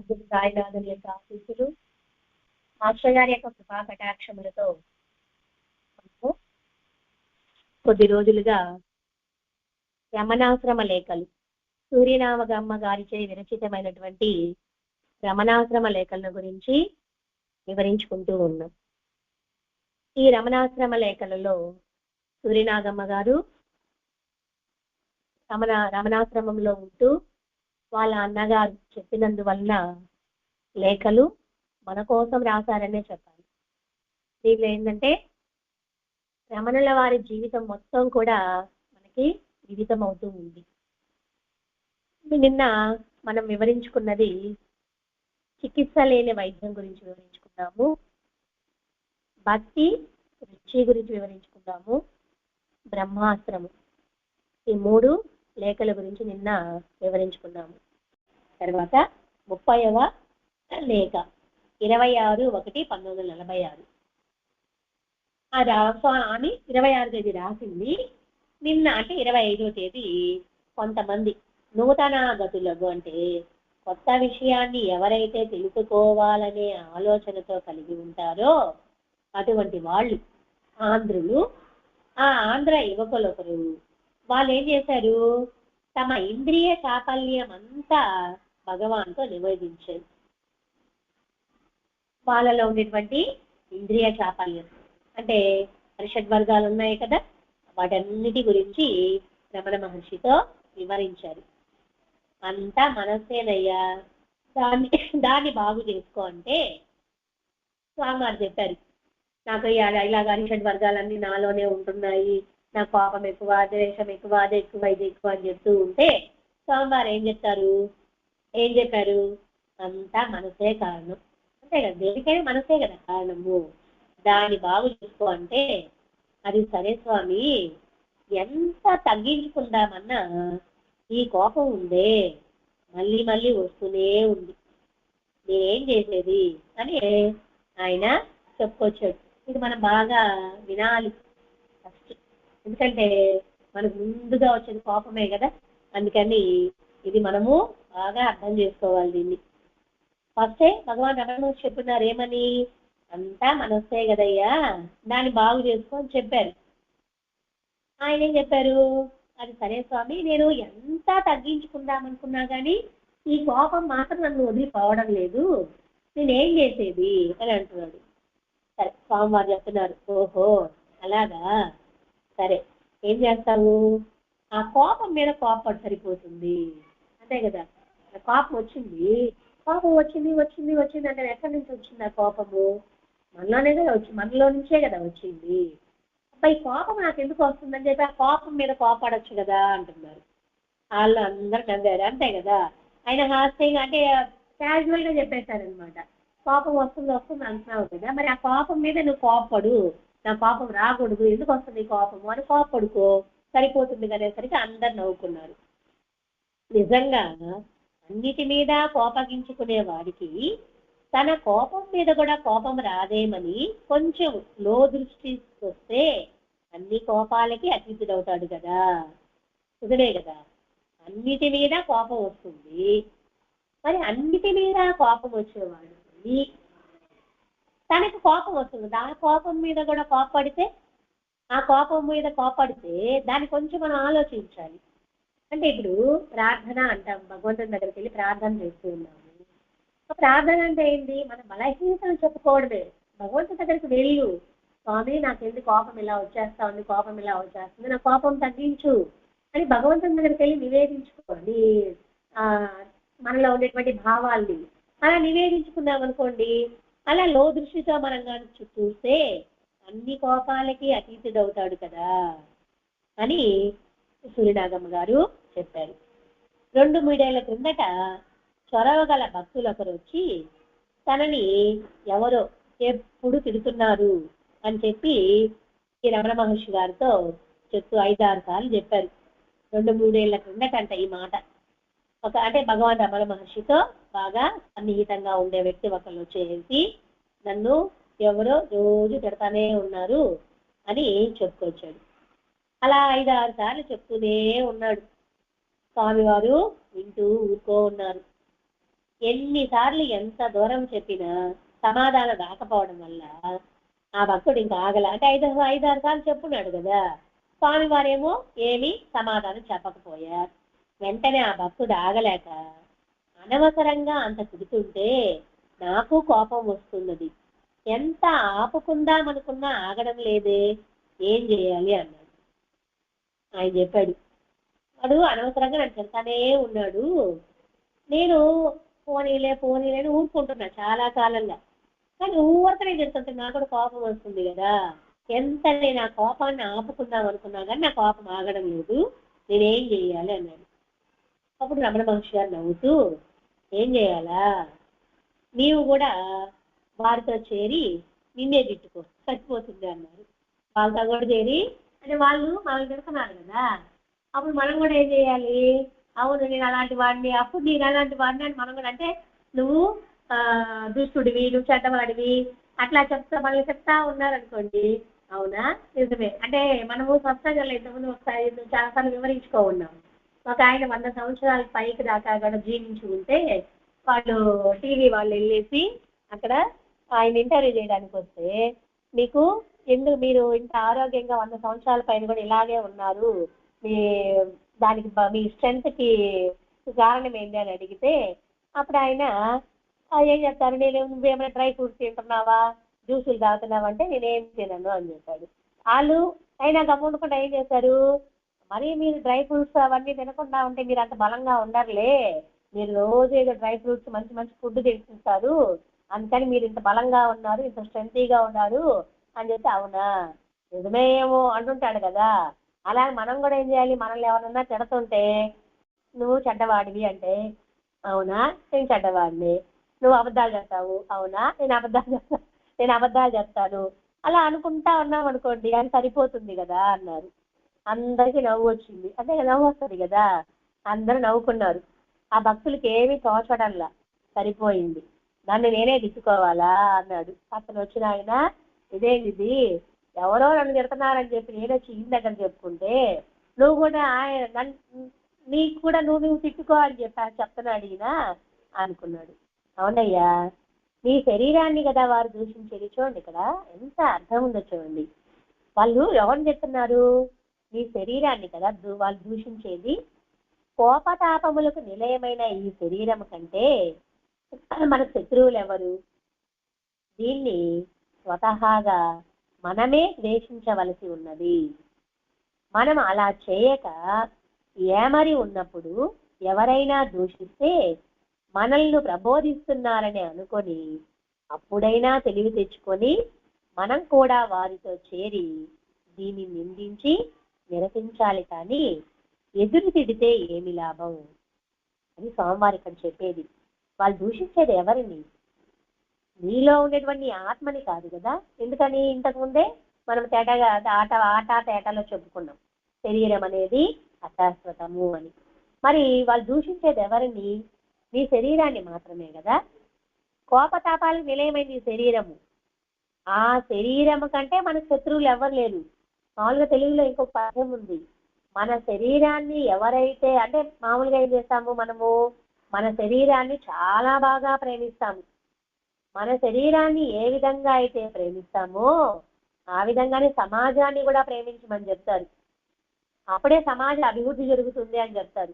సద్గురు సాయినాథుని యొక్క ఆశీస్సులు, మాస్టర్ గారి యొక్క కృపా కటాక్షములతో మనము కొద్ది రోజులుగా రమణాశ్రమ లేఖలు, సూర్యనామగమ్మ గారిచే విరచితమైనటువంటి రమణాశ్రమ లేఖల గురించి వివరించుకుంటూ ఉన్నాం. ఈ రమణాశ్రమ లేఖలలో సూర్యనాగమ్మ గారు రమణాశ్రమంలో ఉంటూ వాళ్ళ అన్నగారు చెప్పినందువలన లేఖలు మన కోసం రాశారనే చెప్పాలి. దీనిలో ఏంటంటే రమణుల వారి జీవితం మొత్తం కూడా మనకి జీవితం అవుతూ ఉంది. నిన్న మనం వివరించుకున్నది చికిత్స లేని వైద్యం గురించి వివరించుకున్నాము, భక్తి రుచి గురించి వివరించుకున్నాము, బ్రహ్మాస్త్రము, ఈ 3 లేఖల గురించి నిన్న వివరించుకున్నాము. తర్వాత 30వ లేఖ 26/1/1946 ఆమె 26వ తేదీ రాసింది. నిన్న అంటే 25వ తేదీ కొంతమంది నూతనాగతులకు, అంటే కొత్త విషయాన్ని ఎవరైతే తెలుసుకోవాలనే ఆలోచనతో కలిగి ఉంటారో అటువంటి వాళ్ళు ఆంధ్రులు, ఆ ఆంధ్ర యువకులొకరు వాళ్ళు ఏం చేశారు, తమ ఇంద్రియ చాపల్యం అంతా భగవాన్తో నివేదించారు. వాళ్ళలో ఉండేటువంటి ఇంద్రియ చాపల్యం అంటే పరిషత్ వర్గాలు ఉన్నాయి కదా, వాటన్నిటి గురించి రమణ మహర్షితో వివరించారు. అంతా మనస్సేనయ్యా, దాన్ని బాగు చేసుకో అంటే స్వామివారు చెప్పారు, నాకు ఇలాగ పరిషత్ వర్గాలన్నీ నాలోనే ఉంటున్నాయి, నా కోపం ఎక్కువ, ద్వేషం ఎక్కువ, అది ఎక్కువ, ఇది ఎక్కువ అని చెప్తూ ఉంటే స్వామివారు ఏం చెప్పారు, అంతా మనసే కారణం. అంతే కదా, దేనికైనా మనసే కదా కారణము, దాన్ని బాగు చేసుకో అంటే అది సరే స్వామి, ఎంత తగ్గించుకుందామన్నా ఈ కోపం ఉందే మళ్ళీ మళ్ళీ వస్తూనే ఉంది, నేనేం చేసేది అని ఆయన చెప్పుకొచ్చాడు. ఇది మనం బాగా వినాలి ఫస్ట్, ఎందుకంటే మనకు ముందుగా వచ్చేది కోపమే కదా, అందుకని ఇది మనము బాగా అర్థం చేసుకోవాలి. దీన్ని ఫస్టే భగవాన్ రమణ చెప్తున్నారు, ఏమని, అంతా మనస్సే కదయ్యా, దాన్ని బాగు చేసుకొని చెప్పారు. ఆయన ఏం చెప్పారు, అది సరే స్వామి, నేను ఎంత తగ్గించుకుందామనుకున్నా కానీ ఈ కోపం మాత్రం నన్ను వదిలిపోవడం లేదు, నేనేం చేసేది అని అంటున్నాడు. సరే, స్వామివారు చెప్తున్నారు, ఓహో అలాగా, సరే ఏం చేస్తావు, ఆ కోపం మీద కోపం సరిపోతుంది, అంతే కదా. కోపం వచ్చింది అంటే ఎక్కడి నుంచి వచ్చింది ఆ కోపము, మనలోనే కదా మనలో నుంచే కదా వచ్చింది. అబ్బాయి కోపం నాకు ఎందుకు వస్తుందని చెప్పి ఆ కోపం మీద కోపడచ్చు కదా అంటున్నారు. వాళ్ళు అందరూ నవ్వారు, అంతే కదా. ఆయన హాస్యంగా అంటే క్యాజువల్ గా చెప్పేశారనమాట, కోపం వస్తుంది అంటున్నావు కదా, మరి ఆ కోపం మీద నువ్వు కోపడు, నా కోపం రాకూడదు, ఎందుకు వస్తుంది కోపము అని కోపడుకో సరిపోతుంది కనేసరికి అందరు నవ్వుకున్నారు. నిజంగా అన్నిటి మీద కోపగించుకునే వాడికి తన కోపం మీద కూడా కోపం రాదేమని కొంచెం లో దృష్టి వస్తే అన్ని కోపాలకి అతీతుడవుతాడు కదా, నిజమే కదా. అన్నిటి మీద కోపం వస్తుంది, మరి అన్నిటి మీద కోపం వచ్చేవాడు తనకు కోపం వస్తుంది, ఆ కోపం మీద కూడా కోపడితే దాన్ని కొంచెం మనం ఆలోచించాలి. అంటే ఇప్పుడు ప్రార్థన అంటాం, భగవంతుని దగ్గరికి వెళ్ళి ప్రార్థన చేస్తూ ఉన్నాము. ప్రార్థన అంటే ఏంటి, మన బలహీనతలు చెప్పుకోవడమే. భగవంతుని దగ్గరికి వెళ్ళు, స్వామి నాకెందుకు కోపం ఇలా వచ్చేస్తుంది, నా కోపం తగ్గించు అని భగవంతుని దగ్గరికి వెళ్ళి నివేదించుకోండి. మనలో ఉండేటువంటి భావాల్ని అలా నివేదించుకున్నాం అనుకోండి, అలా లో దృష్టితో మనం కానీ చూస్తే అన్ని కోపాలకి అతీతుడవుతాడు కదా అని సూర్యనాగమ్మ గారు చెప్పారు. 2-3 ఏళ్ల క్రిందట చొరవ గల భక్తులు ఒకరు వచ్చి తనని ఎవరో ఎప్పుడు తిడుతున్నారు అని చెప్పి ఈ రమణ మహర్షి గారితో చెప్తూ 5-6 సార్లు చెప్పారు. 2-3 ఏళ్ల క్రిందటంట ఈ మాట. అంటే భగవాన్ రమణ మహర్షితో బాగా సన్నిహితంగా ఉండే వ్యక్తి ఒకళ్ళు వచ్చేసి నన్ను ఎవరో రోజు తిడతానే ఉన్నారు అని చెప్పుకొచ్చాడు. అలా 5-6 సార్లు చెప్తూనే ఉన్నాడు. స్వామివారు వింటూ ఊరుకో ఉన్నారు. ఎన్నిసార్లు ఎంత దూరం చెప్పినా సమాధానం రాకపోవడం వల్ల ఆ భక్తుడు ఇంకా ఆగల. అంటే 5-6 సార్లు చెప్పున్నాడు కదా, స్వామి వారేమో ఏమీ సమాధానం చెప్పకపోయారు. వెంటనే ఆ భక్తుడు ఆగలేక అనవసరంగా అంత తిడుతుంటే నాకు కోపం వస్తున్నది, ఎంత ఆపుకుందామనుకున్నా ఆగడం లేదే, ఏం చేయాలి అన్నాడు. ఆయన చెప్పాడు, వాడు అనవసరంగా నన్ను తిడతానే ఉన్నాడు, నేను పోనీలే అని ఊరుకుంటున్నా చాలా కాలంగా, కానీ ఊరికనే తిడుతుంటే నాకు కూడా కోపం వస్తుంది కదా, ఎంత నేను ఆ కోపాన్ని ఆపుకుందాం అనుకున్నా కానీ నా కోపం ఆగడం లేదు, నేనేం చేయాలి అన్నాడు. అప్పుడు రమణ మహర్షి గారు నవ్వుతూ, ఏం చేయాలా, నీవు కూడా వారితో చేరి నిన్నే తిట్టుకో సరిపోతుంది అన్నారు. వాళ్ళతో కూడా చేరి, అంటే వాళ్ళు మనల్ని తిడుతున్నారు కదా, అప్పుడు మనం కూడా ఏం చేయాలి, అవును నేను అలాంటి వాడిని, అప్పుడు నేను అలాంటి వాడిని అని మనం కూడా, అంటే నువ్వు దుష్టుడివి, నువ్వు చెడ్డవాడివి అట్లా మనల్ని చెప్తా ఉన్నారనుకోండి, అవునా నిజమే, అంటే మనము స్వస్థంగా ఇంతకుముందు ఒకసారి చాలాసార్లు వివరించుకో ఉన్నాం. ఒక ఆయన 100 సంవత్సరాల పైకి దాకా కూడా జీవించి ఉంటే వాళ్ళు టీవీ వాళ్ళు వెళ్ళేసి అక్కడ ఆయన ఇంటర్వ్యూ చేయడానికి వస్తే, మీకు ఎందుకు మీరు ఇంత ఆరోగ్యంగా 100 సంవత్సరాల పైన కూడా ఇలాగే ఉన్నారు, మీ దానికి మీ స్ట్రెంత్ కి కారణం ఏంటి అని అడిగితే, అప్పుడు ఆయన ఏం చెప్తారు, నేను నువ్వేమైనా డ్రై ఫ్రూట్స్ తింటున్నావా, జ్యూసులు తాగుతున్నావా అంటే నేనేం తినను అని చెప్పాడు. వాళ్ళు అయినా గమ్ముండకుండా ఏం చేశారు, మరి మీరు డ్రై ఫ్రూట్స్ అవన్నీ తినకుండా ఉంటే మీరు అంత బలంగా ఉండరులే, మీరు రోజు ఏదో డ్రై ఫ్రూట్స్ మంచి మంచి ఫుడ్ తింటుంటారు, అందుకని మీరు ఇంత బలంగా ఉన్నారు, ఇంత స్ట్రెంతీగా ఉన్నారు అని చెప్పి, అవునా నిజమే ఏమో అంటుంటాడు కదా. అలాగే మనం కూడా ఏం చేయాలి, మనల్ని ఎవరన్నా తిడుతుంటే నువ్వు చెడ్డవాడివి అంటే, అవునా నేను చెడ్డవాడిని, నువ్వు అబద్ధాలు చెప్తావు, అవునా నేను అబద్ధాలు చెప్తాను, అలా అనుకుంటా ఉన్నాం అనుకోండి అది సరిపోతుంది కదా అన్నారు. అందరికీ నవ్వు వచ్చింది, అంటే నవ్వు వస్తుంది కదా, అందరూ నవ్వుకున్నారు. ఆ భక్తులకి ఏమీ తోచడంలా, సరిపోయింది, నన్ను నేనే తిట్టుకోవాలా అన్నాడు. అతను వచ్చిన ఆయన, ఇదేంటిది, ఎవరో నన్ను తిడుతున్నారని చెప్పి నేను వచ్చి ఈయన దగ్గర చెప్పుకుంటే నువ్వు కూడా నీకు కూడా నువ్వు తిట్టుకో అని చెప్పి చెప్తున్నాడు ఈయన అనుకున్నాడు. అవునయ్యా, నీ శరీరాన్ని కదా వారు దూషించేది. చూడండి ఇక్కడ ఎంత అర్థం ఉందో చూడండి. వాళ్ళు ఎవరిని చెప్తున్నారు, నీ శరీరాన్ని కదా వాళ్ళు దూషించేది. కోపతాపములకు నిలయమైన ఈ శరీరం కంటే మన శత్రువులు ఎవరు, దీన్ని స్వతహాగా మనమే ద్వేషించవలసి ఉన్నది. మనం అలా చేయక ఏమరి ఉన్నప్పుడు ఎవరైనా దూషిస్తే మనల్ని ప్రబోధిస్తున్నారని అనుకొని అప్పుడైనా తెలివి తెచ్చుకొని మనం కూడా వారితో చేరి దీన్ని నిందించి నిరసించాలి, కానీ ఎదురు తిడితే ఏమి లాభం అని స్వామివారు ఇక్కడ చెప్పేది. వాళ్ళు దూషించేది ఎవరిని, నీలో ఉండేటువంటి ఆత్మని కాదు కదా. ఎందుకని ఇంతకు ముందే మనం తేటగా ఆట తేటలో చెప్పుకున్నాం, శరీరం అనేది అశాశ్వతము అని. మరి వాళ్ళు దూషించేది ఎవరిని, నీ శరీరాన్ని మాత్రమే కదా. కోపతాపాలకు నిలయమైంది ఈ శరీరము, ఆ శరీరము కంటే మన శత్రువులు ఎవరు లేరు. మామూలుగా తెలుగులో ఇంకొక పద్యం ఉంది, మన శరీరాన్ని ఎవరైతే, అంటే మామూలుగా ఏం చేస్తాము మనము, మన శరీరాన్ని చాలా బాగా ప్రేమిస్తాము. మన శరీరాన్ని ఏ విధంగా అయితే ప్రేమిస్తామో ఆ విధంగానే సమాజాన్ని కూడా ప్రేమించమని చెప్తారు. అప్పుడే సమాజ అభివృద్ధి జరుగుతుంది అని చెప్తారు.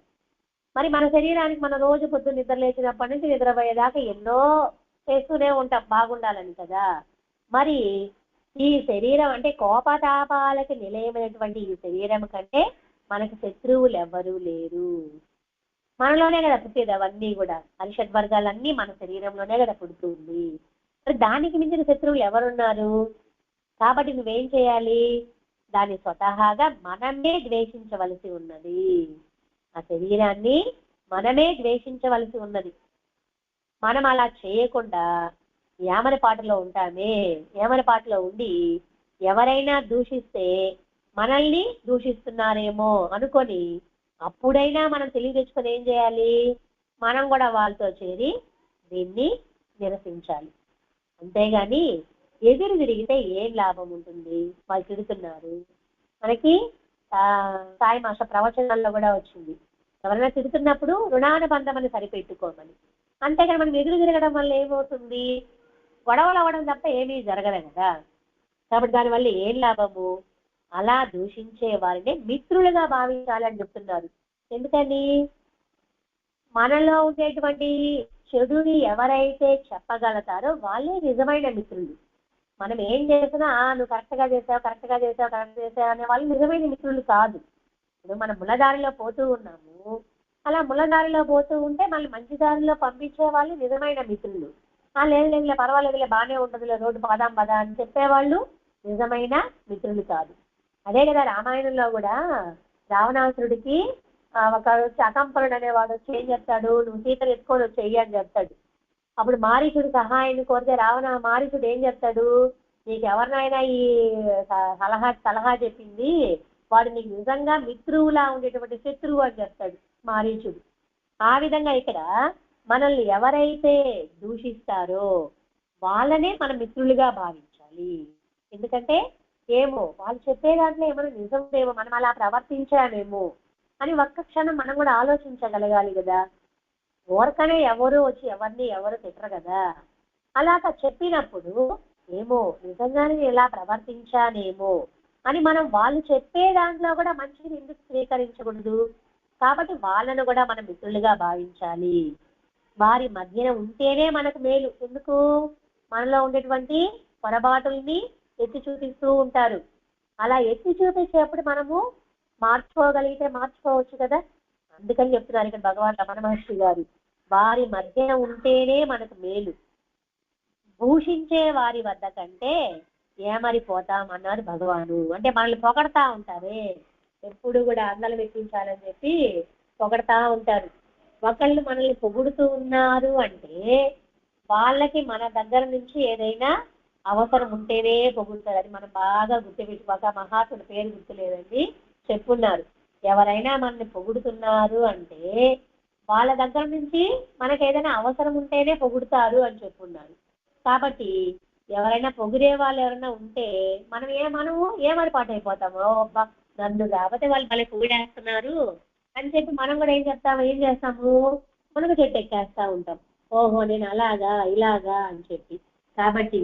మరి మన శరీరానికి మనం రోజు పొద్దున్న నిద్ర లేచినప్పటి నుంచి నిద్రపోయేదాకా ఎన్నో చేస్తూనే ఉంటాం బాగుండాలని కదా. మరి ఈ శరీరం అంటే కోపతాపాలకి నిలయమైనటువంటి ఈ శరీరం కంటే మనకు శత్రువులు ఎవ్వరూ లేరు. మనలోనే కదా పుట్టేది అవన్నీ కూడా, అరిషడ్ వర్గాలన్నీ మన శరీరంలోనే కదా పుడుతుంది. మరి దానికి మించిన శత్రువులు ఎవరున్నారు? కాబట్టి నువ్వేం చేయాలి, దాన్ని స్వతహాగా మనమే ద్వేషించవలసి ఉన్నది. ఆ శరీరాన్ని మనమే ద్వేషించవలసి ఉన్నది. మనం అలా చేయకుండా యామరపాటలో ఉంటామే, యామరపాటలో ఉండి ఎవరైనా దూషిస్తే మనల్ని దూషిస్తున్నారేమో అనుకొని అప్పుడైనా మనం తెలివి తెచ్చుకొని ఏం చేయాలి, మనం కూడా వాళ్ళతో చేరి దీన్ని నిరసించాలి. అంతేగాని ఎదురు తిరిగితే ఏం లాభం ఉంటుంది, వాళ్ళు తిడుతున్నారు. మనకి సాయి మాస్టర్ ప్రవచనాల్లో కూడా వచ్చింది, ఎవరైనా తిడుతున్నప్పుడు రుణానుబంధం అని సరిపెట్టుకోమని. అంతేకాని మనం ఎదురు తిరగడం వల్ల ఏమవుతుంది? గొడవలు అవ్వడం తప్ప ఏమీ జరగదు కదా. కాబట్టి దానివల్ల ఏం లాభము? అలా దూషించే వారిని మిత్రులుగా భావించాలని చెప్తున్నారు. ఎందుకని? మనలో ఉండేటువంటి చెడుని ఎవరైతే చెప్పగలుగుతారో వాళ్ళే నిజమైన మిత్రులు. మనం ఏం చేసినా నువ్వు కరెక్ట్ గా చేసావు అనే వాళ్ళు నిజమైన మిత్రులు కాదు. ఇప్పుడు మనం ముళ్ళదారిలో పోతూ ఉన్నాము, అలా ముళ్ళదారిలో పోతూ ఉంటే మళ్ళీ మంచి దారిలో పంపించే వాళ్ళు నిజమైన మిత్రులు. లేదు పర్వాలేదులే బాగానే ఉంటుందిలే రోడ్డు పదాం పదా అని చెప్పేవాళ్ళు నిజమైన మిత్రులు కాదు. అదే కదా రామాయణంలో కూడా రావణాసురుడికి ఒక అకంపరుడు అనేవాడు వచ్చి ఏం చెప్తాడు, నువ్వు సీతను ఎత్తుకొని వచ్చేయి అని చెప్తాడు. అప్పుడు మారీచుడు సహాయాన్ని కోరితే మారీచుడు ఏం చెప్తాడు, నీకు ఎవరినైనా ఈ సలహా చెప్పింది వాడు నీకు నిజంగా మిత్రువులా ఉండేటువంటి శత్రువు అని చెప్తాడు మారీచుడు. ఆ విధంగా ఇక్కడ మనల్ని ఎవరైతే దూషిస్తారో వాళ్ళనే మనం మిత్రులుగా భావించాలి. ఎందుకంటే ఏమో వాళ్ళు చెప్పే దాంట్లో ఏమైనా నిజమేమో, మనం అలా ప్రవర్తించామేమో అని ఒక్క క్షణం మనం కూడా ఆలోచించగలగాలి కదా. ఊరకనే ఎవరు వచ్చి ఎవరు తిట్టరు కదా. అలాగా చెప్పినప్పుడు ఏమో నిజంగానే ఎలా ప్రవర్తించానేమో అని మనం వాళ్ళు చెప్పే దాంట్లో కూడా మంచిని ఎందుకు స్వీకరించకూడదు? కాబట్టి వాళ్ళను కూడా మనం మిత్రులుగా భావించాలి. వారి మధ్యన ఉంటేనే మనకు మేలు. ఎందుకు? మనలో ఉండేటువంటి పొరపాటుల్ని ఎత్తి చూపిస్తూ ఉంటారు. అలా ఎత్తి చూపించేప్పుడు మనము మార్చుకోగలిగితే మార్చుకోవచ్చు కదా. అందుకని చెప్తున్నారు ఇక్కడ భగవాన్ రమణ మహర్షి గారు, వారి మధ్యన ఉంటేనే మనకు మేలు, భూషించే వారి వద్ద కంటే ఏమరిపోతాం అన్నారు భగవాను. అంటే మనల్ని పొగడతా ఉంటారే, ఎప్పుడు కూడా అందలు మెప్పించాలని చెప్పి పొగడతా ఉంటారు. ఒకళ్ళు మనల్ని పొగుడుతూ ఉన్నారు అంటే వాళ్ళకి మన దగ్గర నుంచి ఏదైనా అవసరం ఉంటేనే పొగుడుతారు. అది మనం బాగా గుర్తుపెట్టుకోక, మహాత్ముడి పేరు గుర్తులేదండి చెప్పున్నారు. ఎవరైనా మనల్ని పొగుడుతున్నారు అంటే వాళ్ళ దగ్గర నుంచి మనకు ఏదైనా అవసరం ఉంటేనే పొగుడుతారు అని చెప్పున్నారు. కాబట్టి ఎవరైనా పొగిడే వాళ్ళు ఎవరైనా ఉంటే మనము ఏమరిపాటు అయిపోతాము, అబ్బా నన్ను కాకపోతే వాళ్ళు మళ్ళీ పొగిడేస్తున్నారు అని చెప్పి మనం కూడా ఏం చేస్తాము, మనకు చెట్టు ఎక్కేస్తా ఉంటాం. ఓహో నేను అలాగా ఇలాగా అని చెప్పి. కాబట్టి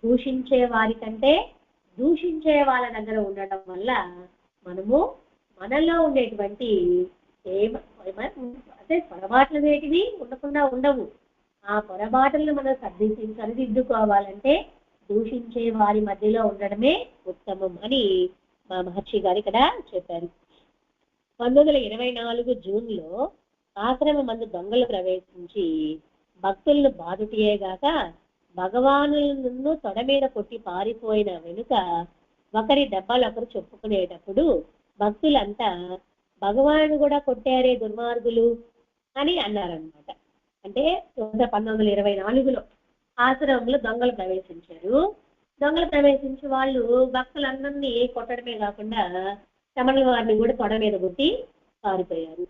దూషించే వారి కంటే దూషించే వాళ్ళ దగ్గర ఉండడం వల్ల మనము మనలో ఉండేటువంటి అంటే పొరపాట్లు వేటివి ఉండకుండా ఉండవు. ఆ పొరపాట్లను మనం సరిదిద్దుకోవాలంటే దూషించే వారి మధ్యలో ఉండడమే ఉత్తమం అని మా మహర్షి గారు ఇక్కడ చెప్పారు. 1924 జూన్లో ఆశ్రమం మందు దొంగలు ప్రవేశించి భక్తులను బాదుటియేగాక భగవానులను తొడ మీద కొట్టి పారిపోయిన వెనుక ఒకరి దెబ్బలు ఒకరు చెప్పుకునేటప్పుడు భక్తులంతా భగవాను కూడా కొట్టారే దుర్మార్గులు అని అన్నారనమాట. అంటే 1924లో ఆశ్రమంలో దొంగలు ప్రవేశించారు. దొంగలు ప్రవేశించి వాళ్ళు భక్తులందరినీ కొట్టడమే కాకుండా రమణుల వారిని కూడా తొడ మీద కొట్టి పారిపోయారు.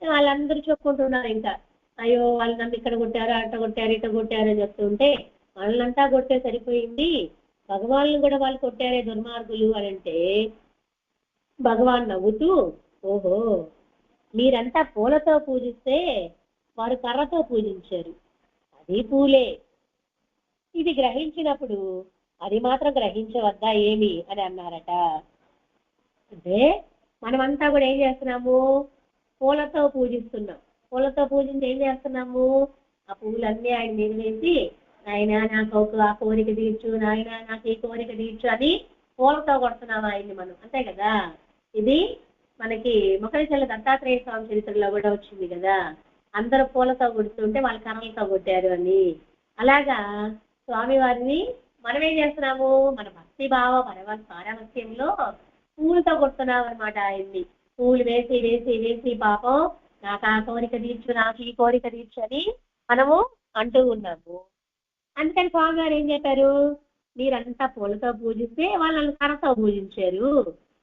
వాళ్ళందరూ చెప్పుకుంటున్నారు ఇంకా, అయ్యో వాళ్ళు నన్ను ఇక్కడ కొట్టారు, అట్ట కొట్టారు, ఇట కొట్టారు అని చెప్తుంటే వాళ్ళంతా కొట్టే సరిపోయింది, భగవాన్లు కూడా వాళ్ళు కొట్టారే దుర్మార్గులు అని అంటే భగవాన్ నవ్వుతూ, ఓహో మీరంతా పూలతో పూజిస్తే వారు కర్రతో పూజించారు, అది పూలే. ఇది గ్రహించినప్పుడు అది మాత్రం గ్రహించవద్దా ఏమి అని అన్నారట. అంటే మనమంతా కూడా ఏం చేస్తున్నాము, పూలతో పూజిస్తున్నాం. పూలతో పూజించి ఏం చేస్తున్నాము, ఆ పూలన్నీ ఆయన మీద వేసి నాయన నాకు ఆ కోరిక తీర్చు, నాయన నాకు ఈ కోరిక తీర్చు అని పూలతో కొడుతున్నాము ఆయన్ని మనం, అంతే కదా. ఇది మనకి మొక్కల దత్తాత్రేయ స్వామి చరిత్రలో కూడా వచ్చింది కదా, అందరూ పూలతో కొడుతుంటే వాళ్ళు కర్రలతో కొట్టారు అని. అలాగా స్వామివారిని మనం ఏం చేస్తున్నాము, మన భక్తి భావ పారవస్యంలో పూలతో కొడుతున్నాం అనమాట ఆయన్ని. పూలు వేసి వేసి వేసి పాపం నాకు ఆ కోరిక తీర్చు, నాకు ఈ కోరిక తీర్చు అని మనము అంటూ ఉన్నాము. అందుకని స్వామి గారు ఏం చెప్పారు, మీరంతా పూలతో పూజిస్తే వాళ్ళని కర్రతో పూజించారు,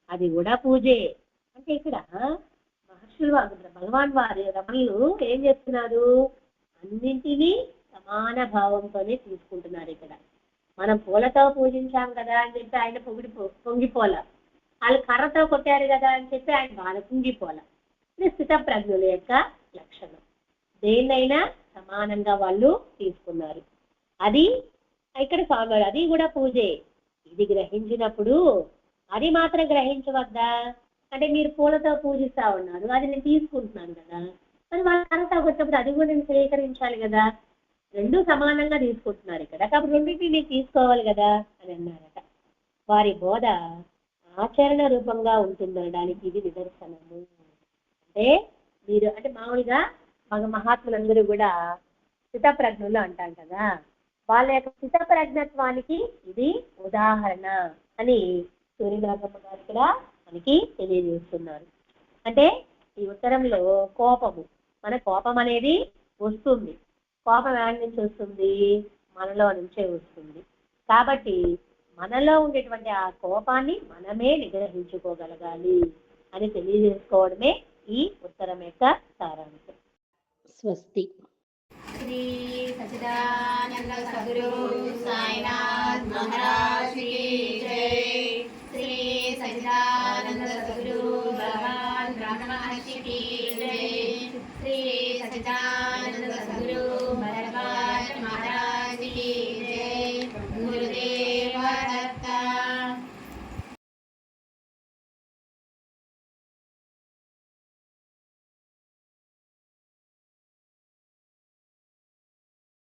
అది కూడా పూజే. అంటే ఇక్కడ మహర్షులు భగవాన్ వారి రమణులు ఏం చేస్తున్నారు, అన్నింటినీ సమాన భావంతోనే తీసుకుంటున్నారు. ఇక్కడ మనం పూలతో పూజించాం కదా అని చెప్పి ఆయన పొంగిపోల, వాళ్ళు కర్రతో కొట్టారు కదా అని చెప్పి ఆయన బాధ కుంగిపోల. ఇది స్థిత ప్రజ్ఞుల యొక్క లక్షణం. దేన్నైనా సమానంగా వాళ్ళు తీసుకున్నారు. అది ఇక్కడ స్వామివారు అది కూడా పూజే. ఇది గ్రహించినప్పుడు అది మాత్రం గ్రహించవద్దా అంటే మీరు పూలతో పూజిస్తా ఉన్నారు, అది నేను తీసుకుంటున్నాను కదా, మరి వాళ్ళ తర్వాత వచ్చినప్పుడు అది కూడా నేను స్వీకరించాలి కదా. రెండు సమానంగా తీసుకుంటున్నారు ఇక్కడ, కాబట్టి రెండింటిని నేను తీసుకోవాలి కదా అని అన్నారట. వారి బోధ ఆచరణ రూపంగా ఉంటుందనడానికి ఇది నిదర్శనము. అంటే మీరు అంటే మామూలుగా మహాత్ములందరూ కూడా స్థితప్రజ్ఞులు అంటాం కదా, వాళ్ళ యొక్క స్థితప్రజ్ఞత్వానికి ఇది ఉదాహరణ అని సూర్యనాగమ్మ గారు కూడా మనకి తెలియజేస్తున్నారు. అంటే ఈ ఉత్తరంలో కోపము, మన కోపం అనేది వస్తుంది, కోపం ఎక్కడి నుంచి వస్తుంది, మనలో నుంచే వస్తుంది. కాబట్టి మనలో ఉండేటువంటి ఆ కోపాన్ని మనమే నిగ్రహించుకోగలగాలి అని తెలియజేసుకోవడమే ఈ ఉత్తరం యొక్క సారాంశం. స్వస్తి. శ్రీ సచ్చిదానంద సద్గురు సాయినాథ్ మహారాజ్ की जय। శ్రీ సచ్చిదానంద సద్గురు భగవాన్ బ్రహ్మ మహర్షి की जय। శ్రీ సచ్చిదానంద సద్గురు